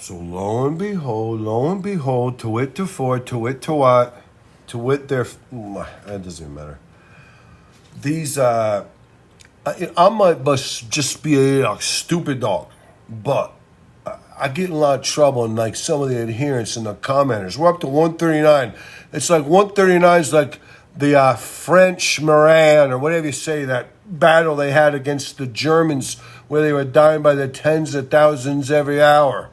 So lo and behold, to wit to for, to wit to what, to wit their, it doesn't even matter. These, I might just be a stupid dog, but I get in a lot of trouble in like some of the adherents and the commenters. We're up to 139. It's like 139 is like the French Moran or whatever you say, that battle they had against the Germans where they were dying by the tens of thousands every hour.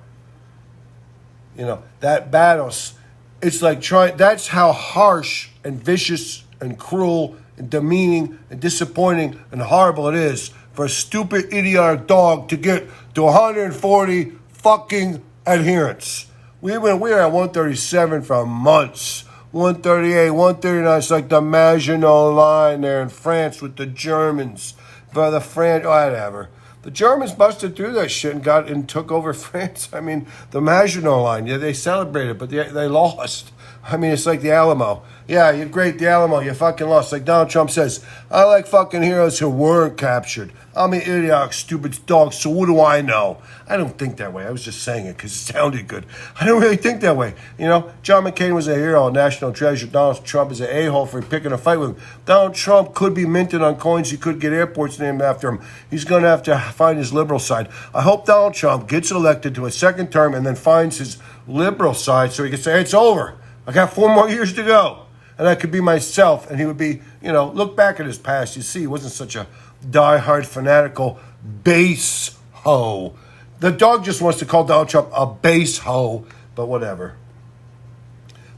You know, that battles, it's like that's how harsh and vicious and cruel and demeaning and disappointing and horrible it is for a stupid, idiotic dog to get to 140 fucking adherents. We were at 137 for months. 138, 139, it's like the Maginot Line there in France with the Germans. For the French, whatever. The Germans busted through that shit and took over France. I mean, the Maginot Line, yeah, they celebrated, but they lost. I mean, it's like the Alamo. Yeah, you're great, the Alamo, you fucking lost. Like Donald Trump says, I like fucking heroes who weren't captured. I'm an idiotic, stupid dog, so what do I know? I don't think that way. I was just saying it because it sounded good. I don't really think that way. You know, John McCain was a hero, a national treasure. Donald Trump is an a-hole for picking a fight with him. Donald Trump could be minted on coins. He could get airports named after him. He's going to have to find his liberal side. I hope Donald Trump gets elected to a second term and then finds his liberal side so he can say, hey, it's over. I got 4 more years to go. And I could be myself, and he would be, you know, look back at his past. You see, he wasn't such a diehard, fanatical base hoe. The dog just wants to call Donald Trump a base hoe, but whatever.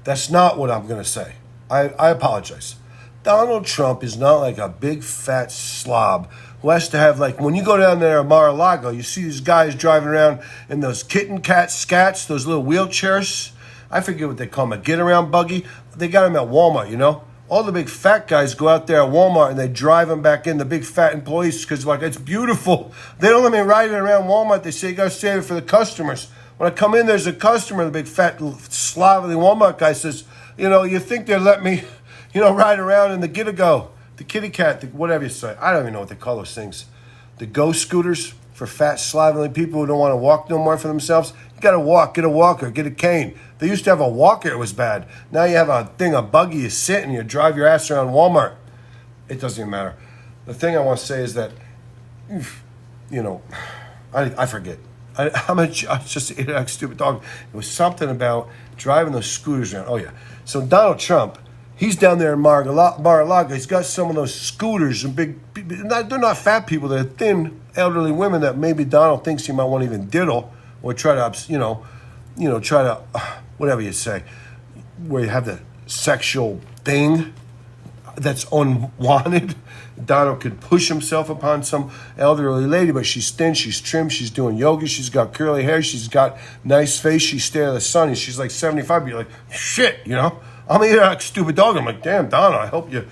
That's not what I'm going to say. I apologize. Donald Trump is not like a big fat slob who has to have, like, when you go down there at Mar-a-Lago, you see these guys driving around in those kitten cat scats, those little wheelchairs. I forget what they call them, a get-around buggy. They got them at Walmart, you know. All the big fat guys go out there at Walmart and they drive them back in, the big fat employees, because, like, it's beautiful. They don't let me ride it around Walmart. They say you got to save it for the customers. When I come in, there's a customer, the big fat slovenly Walmart guy says, you know, you think they'll let me, you know, ride around in the Get-A-Go, the kitty cat, whatever you say. I don't even know what they call those things. The Go scooters for fat, slovenly people who don't want to walk no more for themselves. You got to walk, get a walker, get a cane. They used to have a walker, it was bad. Now you have a buggy, you sit and you drive your ass around Walmart. It doesn't even matter. The thing I want to say is that, you know, I forget. I'm just a stupid dog. It was something about driving those scooters around. Oh, yeah. So Donald Trump, he's down there in Mar-a-Lago. He's got some of those scooters and they're not fat people. They're thin, elderly women that maybe Donald thinks he might want to even diddle or try to, try to, whatever you say, where you have the sexual thing that's unwanted. Donald could push himself upon some elderly lady, but she's thin, she's trim, she's doing yoga, she's got curly hair, she's got nice face, she's staring at the sun, and she's like 75, but you're like, shit, you know? I'm a stupid dog. I'm like, damn, Donald, I hope even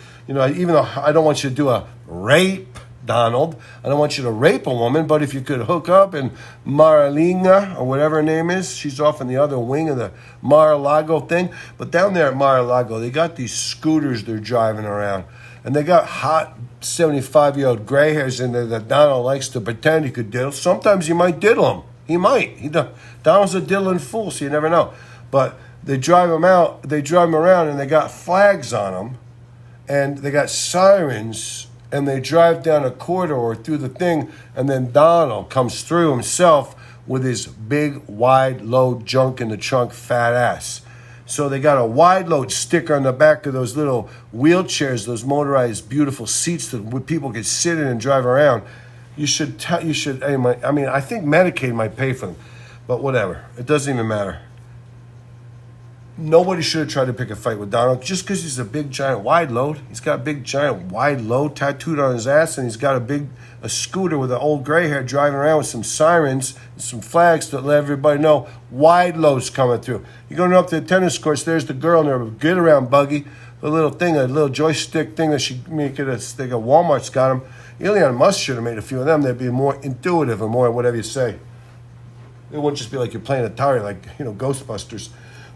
though I don't want you to do a rape, Donald, I don't want you to rape a woman, but if you could hook up in Mar-a-Lago, or whatever her name is, she's off in the other wing of the Mar-a-Lago thing. But down there at Mar-a-Lago, they got these scooters they're driving around. And they got hot 75-year-old gray hairs in there that Donald likes to pretend he could diddle. Sometimes he might diddle him. He might. Donald's a diddling fool, so you never know. But they drive him around, and they got flags on them, and they got sirens, and they drive down a corridor through the thing, and then Donald comes through himself with his big, wide load junk in the trunk fat ass. So they got a wide load sticker on the back of those little wheelchairs, those motorized beautiful seats that people could sit in and drive around. I think Medicaid might pay for them, but whatever. It doesn't even matter. Nobody should have tried to pick a fight with Donald just because he's a big, giant, wide load. He's got a big, giant, wide load tattooed on his ass, and he's got a scooter with an old gray hair driving around with some sirens and some flags to let everybody know wide loads coming through. You're going up to the tennis courts, there's the girl in her get-around buggy, the little thing, a little joystick thing that she make it. They got Walmart's got them. Elon Musk should have made a few of them. They'd be more intuitive or more whatever you say. It wouldn't just be like you're playing Atari, like, Ghostbusters.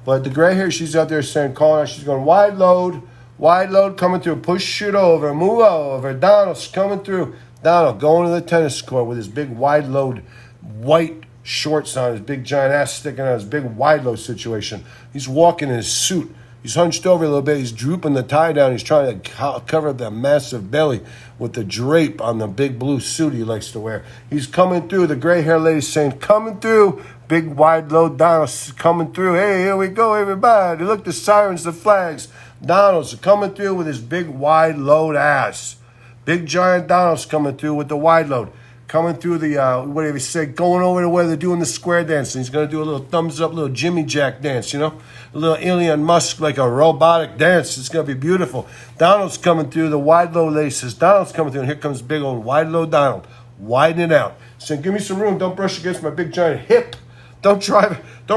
But the gray hair, she's out there calling out, she's going, wide load coming through, push it over, move over, Donald's coming through. Donald going to the tennis court with his big wide load, white shorts on, his big giant ass sticking out, his big wide load situation. He's walking in his suit. He's hunched over a little bit. He's drooping the tie down. He's trying to cover that massive belly with the drape on the big blue suit he likes to wear. He's coming through. The gray hair lady's saying, coming through. Big wide load Donald's coming through. Hey, here we go, everybody. Look, the sirens, the flags. Donald's coming through with his big wide load ass. Big giant Donald's coming through with the wide load. Coming through the, whatever you say, going over to where they're doing the square dance. And he's going to do a little thumbs up, little Jimmy Jack dance, you know? A little Elon Musk, like a robotic dance. It's going to be beautiful. Donald's coming through. The wide load lady says, Donald's coming through. And here comes big old wide load Donald. Widen it out. Saying, give me some room. Don't brush against my big giant hip. Don't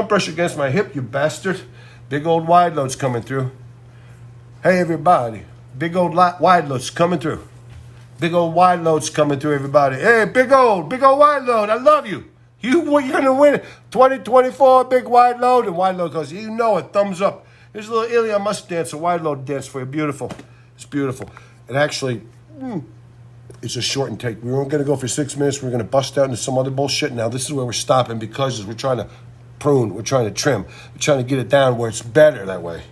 brush against my hip, you bastard. Big old wide load's coming through. Hey, everybody. Big old wide load's coming through. Big old wide load's coming through, everybody. Hey, big old wide load. I love you. You're going to win it. 2024, big wide load. And wide load goes, you know it, thumbs up. Here's a little Elon Musk dance, a wide load dance for you. Beautiful. It's beautiful. And actually, it's a shortened take. We weren't going to go for 6 minutes. We're going to bust out into some other bullshit. Now, this is where we're stopping because we're trying to prune. We're trying to trim. We're trying to get it down where it's better that way.